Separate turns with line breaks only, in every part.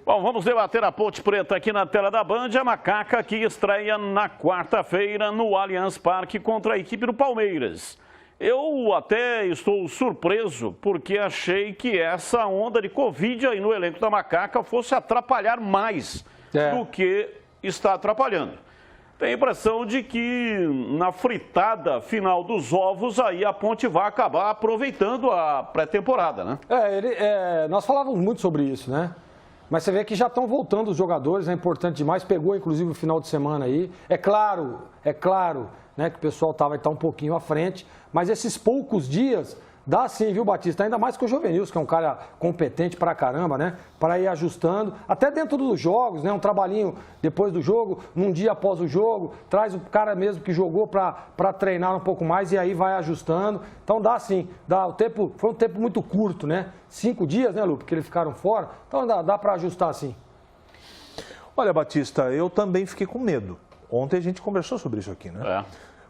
Bom, vamos debater a Ponte Preta aqui na tela da Band. A Macaca que estreia na quarta-feira no Allianz Parque contra a equipe do Palmeiras. Eu até estou surpreso porque achei que essa onda de Covid aí no elenco da Macaca fosse atrapalhar mais do que está atrapalhando. Tenho a impressão de que na fritada final dos ovos aí a Ponte vai acabar aproveitando a pré-temporada, né?
Nós falávamos muito sobre isso, né? Mas você vê que já estão voltando os jogadores, é importante demais. Pegou, inclusive, o final de semana aí. É claro, né, que o pessoal vai estar um pouquinho à frente. Mas esses poucos dias, dá sim, viu, Batista? Ainda mais que o Jovenilson, que é um cara competente pra caramba, né? Para ir ajustando. Até dentro dos jogos, né? Um trabalhinho depois do jogo, num dia após o jogo. Traz o cara mesmo que jogou para treinar um pouco mais e aí vai ajustando. Então dá sim. Foi um tempo muito curto, né? 5 dias, né, Lu? Porque eles ficaram fora. Então dá para ajustar sim.
Olha, Batista, eu também fiquei com medo. Ontem a gente conversou sobre isso aqui, né?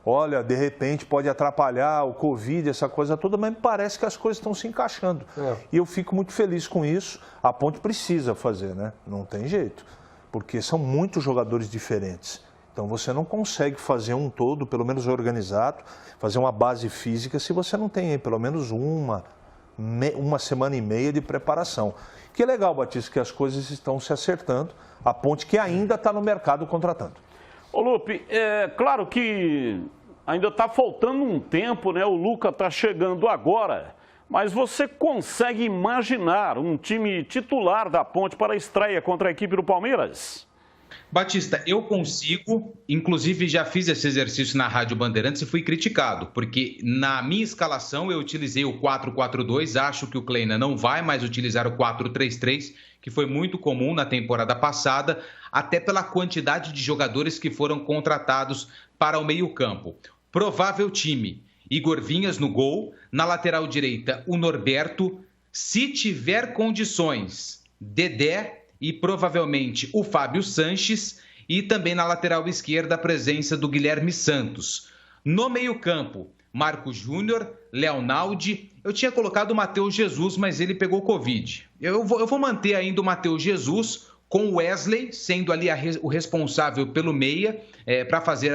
Olha, de repente pode atrapalhar o Covid, essa coisa toda, mas me parece que as coisas estão se encaixando. E eu fico muito feliz com isso. A Ponte precisa fazer, né? Não tem jeito, porque são muitos jogadores diferentes. Então você não consegue fazer um todo, pelo menos organizado, fazer uma base física se você não tem aí, pelo menos uma semana e meia de preparação. Que legal, Batista, que as coisas estão se acertando. A Ponte que ainda está no mercado contratando.
Ô Lupe, é claro que ainda está faltando um tempo, né? O Luca está chegando agora, mas você consegue imaginar um time titular da Ponte para a estreia contra a equipe do Palmeiras?
Batista, eu consigo, inclusive já fiz esse exercício na Rádio Bandeirantes e fui criticado, porque na minha escalação eu utilizei o 4-4-2, acho que o Kleina não vai mais utilizar o 4-3-3, que foi muito comum na temporada passada, até pela quantidade de jogadores que foram contratados para o meio-campo. Provável time: Igor Vinhas no gol, na lateral direita o Norberto, se tiver condições, Dedé e provavelmente o Fábio Sanches, e também na lateral esquerda a presença do Guilherme Santos. No meio-campo, Marco Júnior, Leonaldi. Eu tinha colocado o Matheus Jesus, mas ele pegou Covid. Eu vou manter ainda o Matheus Jesus com o Wesley, sendo ali o responsável pelo meia, para fazer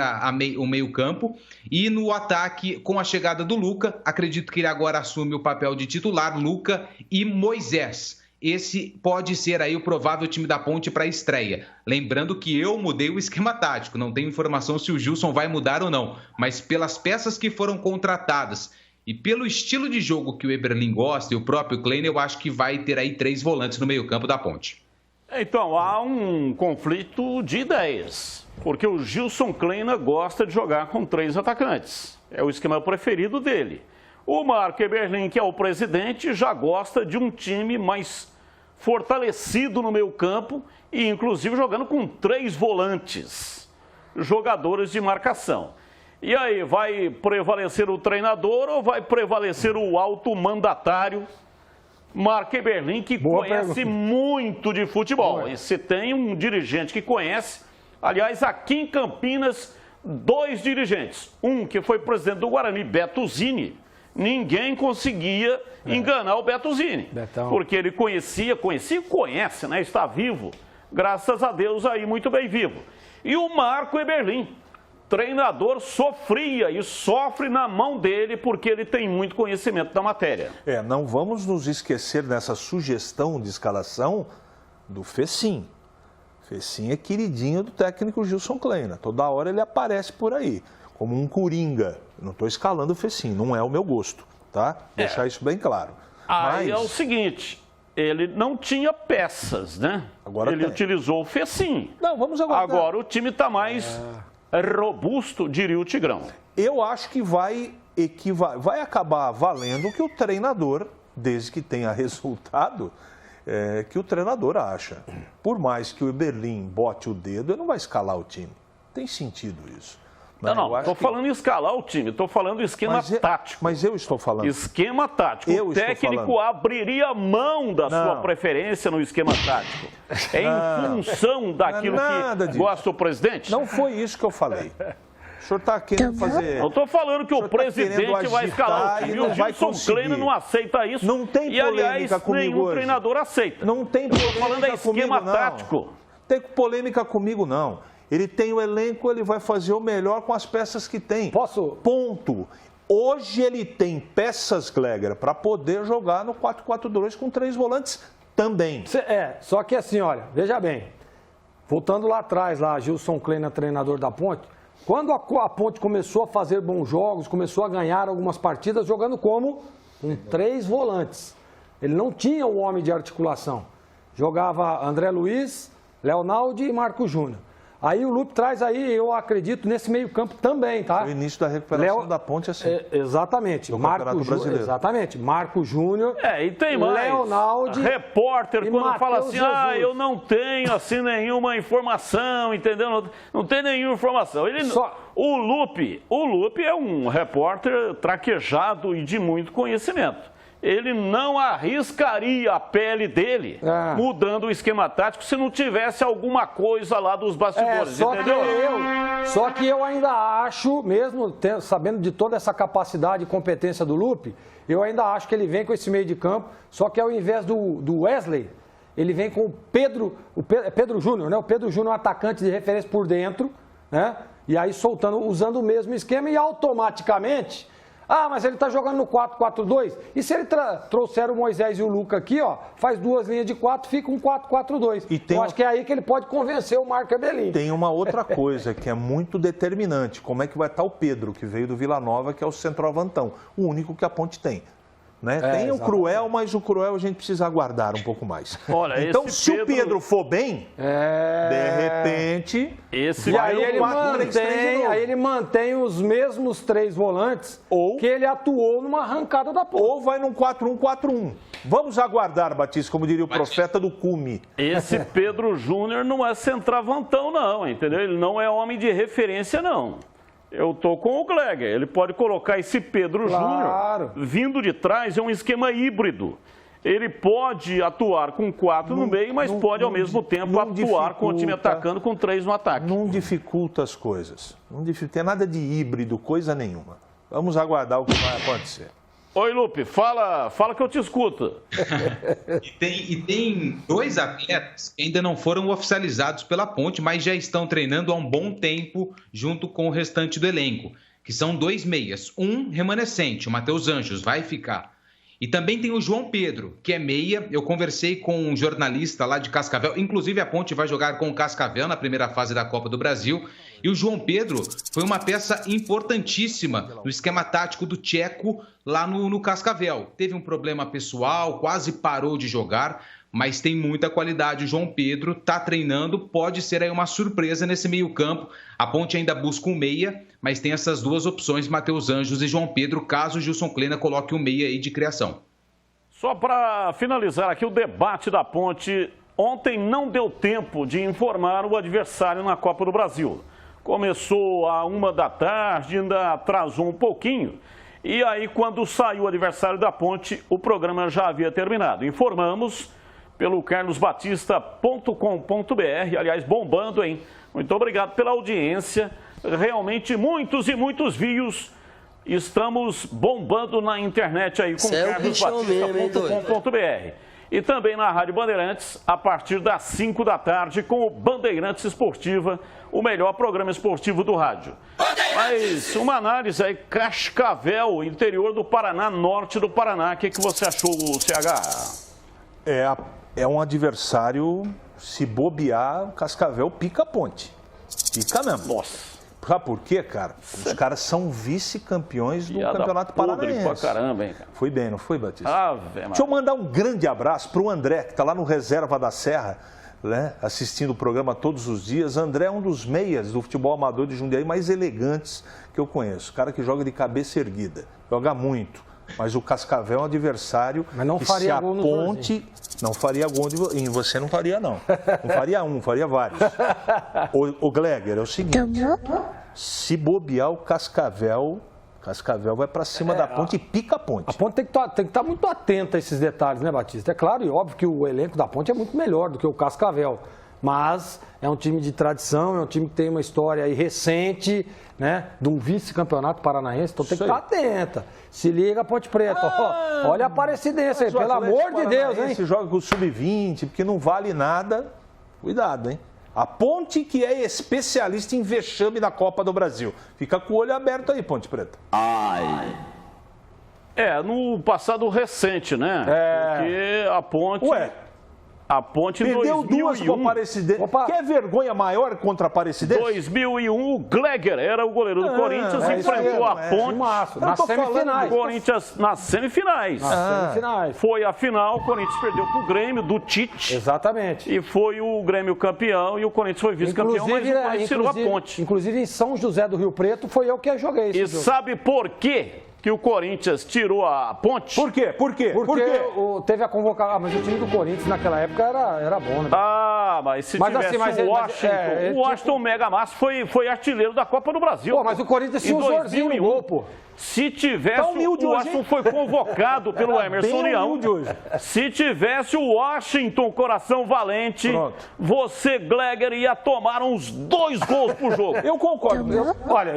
o meio-campo. E no ataque, com a chegada do Luca, acredito que ele agora assume o papel de titular, Luca e Moisés. Esse pode ser aí o provável time da Ponte para a estreia. Lembrando que eu mudei o esquema tático, não tenho informação se o Gilson vai mudar ou não, mas pelas peças que foram contratadas e pelo estilo de jogo que o Eberlin gosta e o próprio Kleina, eu acho que vai ter aí 3 volantes no meio-campo da Ponte.
Então, há um conflito de ideias, porque o Gilson Kleina gosta de jogar com 3 atacantes. É o esquema preferido dele. O Marco Eberlin, que é o presidente, já gosta de um time mais fortalecido no meio campo e inclusive jogando com 3 volantes, jogadores de marcação. E aí, vai prevalecer o treinador ou vai prevalecer o alto mandatário Marco Eberlin, que conhece muito de futebol? E se tem um dirigente que conhece, aliás, aqui em Campinas, 2 dirigentes. Um que foi presidente do Guarani, Beto Zini. Ninguém conseguia enganar o Beto Zini, porque ele conhece, né? Está vivo, graças a Deus aí, muito bem vivo. E o Marco Eberlin, treinador, sofria e sofre na mão dele porque ele tem muito conhecimento da matéria.
Não vamos nos esquecer nessa sugestão de escalação do Fecim. Fecim é queridinho do técnico Gilson Kleina, toda hora ele aparece por aí, como um coringa. Não estou escalando o Fecim, não é o meu gosto, tá? Deixar isso bem claro.
Aí é o seguinte, ele não tinha peças, né?
Agora
ele utilizou o Fecim.
Não, vamos aguardar.
Agora o time está mais robusto, diria o Tigrão.
Eu acho que vai acabar valendo o que o treinador, desde que tenha resultado, que o treinador acha. Por mais que o Eberlin bote o dedo, ele não vai escalar o time. Tem sentido isso.
Não, estou falando em escalar o time, estou falando esquema tático.
Mas eu estou falando.
Esquema tático. O técnico abriria mão da sua preferência no esquema tático. Em função daquilo que gosta o presidente?
Não foi isso que eu falei. O senhor está querendo fazer...
Eu estou falando que o presidente vai escalar o time. O Gilson Kleina não aceita isso.
Não tem polêmica
e, aliás,
comigo
nenhum
hoje.
Treinador aceita.
Não tem polêmica
falando é esquema
comigo,
tático.
Não tem polêmica comigo, não. Ele tem o elenco, ele vai fazer o melhor com as peças que tem.
Posso?
Ponto. Hoje ele tem peças, Gleger, para poder jogar no 4-4-2 com 3 volantes também.
Só que assim, olha, veja bem. Voltando lá atrás, lá, Gilson Kleina, treinador da Ponte, quando a Ponte começou a fazer bons jogos, começou a ganhar algumas partidas, jogando como com 3 volantes. Ele não tinha um homem de articulação. Jogava André Luiz, Leonaldo e Marco Júnior. Aí o Lupe traz aí, eu acredito, nesse meio campo também, tá?
O início da recuperação da Ponte, assim.
Exatamente.
Marco Júnior.
Exatamente. Marco Júnior.
E tem mais.
Leonaldo.
Repórter, quando
Mateus
fala assim,
Jesus.
eu não tenho, assim, nenhuma informação, entendeu? Não tem nenhuma informação. O Lupe é um repórter traquejado e de muito conhecimento. Ele não arriscaria a pele dele mudando o esquema tático se não tivesse alguma coisa lá dos bastidores, entendeu?
Só que eu ainda acho, mesmo sabendo de toda essa capacidade e competência do Lupe, eu ainda acho que ele vem com esse meio de campo, só que ao invés do Wesley, ele vem com o Pedro Júnior, né? O Pedro Júnior é um atacante de referência por dentro, né? E aí usando o mesmo esquema e automaticamente... mas ele está jogando no 4-4-2. E se ele trouxer o Moisés e o Luca aqui, ó, faz 2 linhas de 4, fica um 4-4-2. Eu acho que é aí que ele pode convencer o Marco Eberlin.
Tem uma outra coisa que é muito determinante. Como é que vai estar o Pedro, que veio do Vila Nova, que é o centroavantão. O único que a Ponte tem. Né? Tem o Cruel, mas o Cruel a gente precisa aguardar um pouco mais.
Olha,
então, se o Pedro for bem, de repente...
Aí ele mantém os mesmos 3 volantes que ele atuou numa arrancada da Ponte.
Ou vai num 4-1-4-1. Vamos aguardar, Batista, como diria o profeta do cume.
Esse Pedro Júnior não é centroavantão, não, entendeu? Ele não é homem de referência, não. Eu tô com o Gleger. Ele pode colocar esse Pedro Júnior vindo de trás, é um esquema híbrido. Ele pode atuar com 4 no meio, mas pode ao mesmo tempo atuar com o time atacando com 3 no ataque.
Não dificulta as coisas. Não tem nada de híbrido, coisa nenhuma. Vamos aguardar o que vai acontecer.
Oi, Lupe, fala que eu te escuto.
E tem 2 atletas que ainda não foram oficializados pela Ponte, mas já estão treinando há um bom tempo junto com o restante do elenco, que são 2 meias. Um remanescente, o Mateus Anjos, vai ficar. E também tem o João Pedro, que é meia. Eu conversei com um jornalista lá de Cascavel. Inclusive, a Ponte vai jogar com o Cascavel na primeira fase da Copa do Brasil. E o João Pedro foi uma peça importantíssima no esquema tático do Tcheco lá no Cascavel. Teve um problema pessoal, quase parou de jogar, mas tem muita qualidade. O João Pedro está treinando, pode ser aí uma surpresa nesse meio-campo. A Ponte ainda busca um meia, mas tem essas 2 opções, Mateus Anjos e João Pedro, caso o Gilson Kleina coloque um meia aí de criação.
Só para finalizar aqui o debate da Ponte, ontem não deu tempo de informar o adversário na Copa do Brasil. Começou à 1 da tarde, ainda atrasou um pouquinho. E aí, quando saiu o adversário da Ponte, o programa já havia terminado. Informamos pelo carlosbatista.com.br, aliás, bombando, hein? Muito obrigado pela audiência. Realmente, muitos e muitos views. Estamos bombando na internet aí com carlosbatista.com.br. E também na Rádio Bandeirantes, a partir das 5 da tarde, com o Bandeirantes Esportiva, o melhor programa esportivo do rádio. Mas uma análise aí, Cascavel, interior do Paraná, norte do Paraná. O que você achou, CH?
É um adversário, se bobear, o Cascavel pica a Ponte. Pica mesmo.
Nossa.
Sabe por quê, cara? Os caras são vice-campeões do Campeonato Paranaense.
Pra caramba, hein, cara?
Foi bem, não foi, Batista?
Deixa
eu mandar um grande abraço para o André, que está lá no Reserva da Serra, né, assistindo o programa todos os dias. André é um dos meias do futebol amador de Jundiaí mais elegantes que eu conheço. Cara que joga de cabeça erguida, joga muito. Mas o Cascavel é um adversário
que se a
Ponte... Não faria gol em você, não faria, não. Não faria um, faria vários. O Gleger, é o seguinte, se bobear o Cascavel vai para cima da Ponte e pica a Ponte.
A Ponte tem que estar muito atenta a esses detalhes, né, Batista? É claro e óbvio que o elenco da Ponte é muito melhor do que o Cascavel. Mas é um time de tradição, é um time que tem uma história aí recente, né? De um vice-campeonato paranaense, então tem que estar atenta. Se liga, Ponte Preta. Olha a Aparecidense aí, pelo amor de Deus, hein?
Se joga com o sub-20, porque não vale nada. Cuidado, hein? A Ponte, que é especialista em vexame na Copa do Brasil. Fica com o olho aberto aí, Ponte Preta.
No passado recente, né? Porque a Ponte... A Ponte em
perdeu
2001.
duas com a Aparecidense. Quer vergonha maior contra a Aparecidense?
2001, o Gleger era o goleiro do Corinthians e enfrentou a Ponte
nas semifinais.
Corinthians nas semifinais. Foi a final, o Corinthians perdeu para o Grêmio, do Tite.
Exatamente.
E foi o Grêmio campeão e o Corinthians foi vice-campeão, mas o Corinthians tirou a Ponte.
Inclusive em São José do Rio Preto foi eu que joguei esse jogo.
Sabe por quê que o Corinthians tirou a Ponte?
Por quê? Porque teve a convocação. Mas o time do Corinthians naquela época era bom, né?
Mas se tivesse o Washington, o Washington Mega Massa foi artilheiro da Copa do Brasil.
Pô, mas o Corinthians tinha o Zorzinho no gol, pô.
Se tivesse, o Washington foi convocado pelo Emerson Leão. Se tivesse o Washington, coração valente, você, Gleger, ia tomar uns 2 gols por jogo.
Eu concordo. Olha,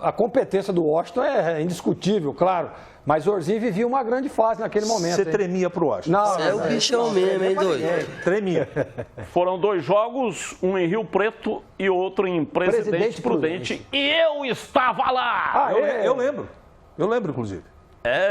a competência do Washington é indiscutível, claro. Mas o Zorzinho vivia uma grande fase naquele momento.
Você tremia pro Washington.
Não,
é o bichão mesmo, hein, doido?
Tremia.
Foram 2 jogos, um em Rio Preto e outro em Presidente Prudente. E eu estava lá!
Eu lembro. Eu lembro, inclusive.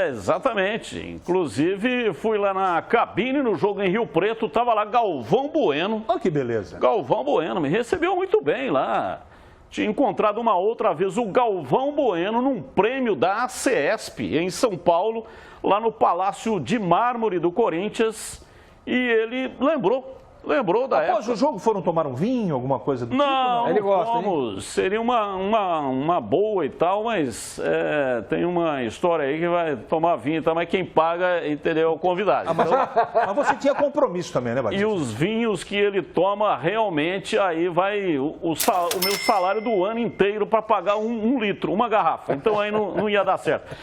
Exatamente. Inclusive, fui lá na cabine no jogo em Rio Preto, estava lá Galvão Bueno.
Olha que beleza.
Galvão Bueno me recebeu muito bem lá. Tinha encontrado uma outra vez o Galvão Bueno num prêmio da ACESP, em São Paulo, lá no Palácio de Mármore do Corinthians. E ele lembrou da época.
Após o jogo foram tomar um vinho, alguma coisa do tipo?
Não,
ele gosta,
vamos. Seria uma boa e tal, mas tem uma história aí que vai tomar vinho e tal, mas quem paga, entendeu, é o convidado.
Mas você tinha compromisso também, né, Batista?
E os vinhos que ele toma, realmente, aí vai o meu salário do ano inteiro para pagar um litro, uma garrafa. Então aí não ia dar certo.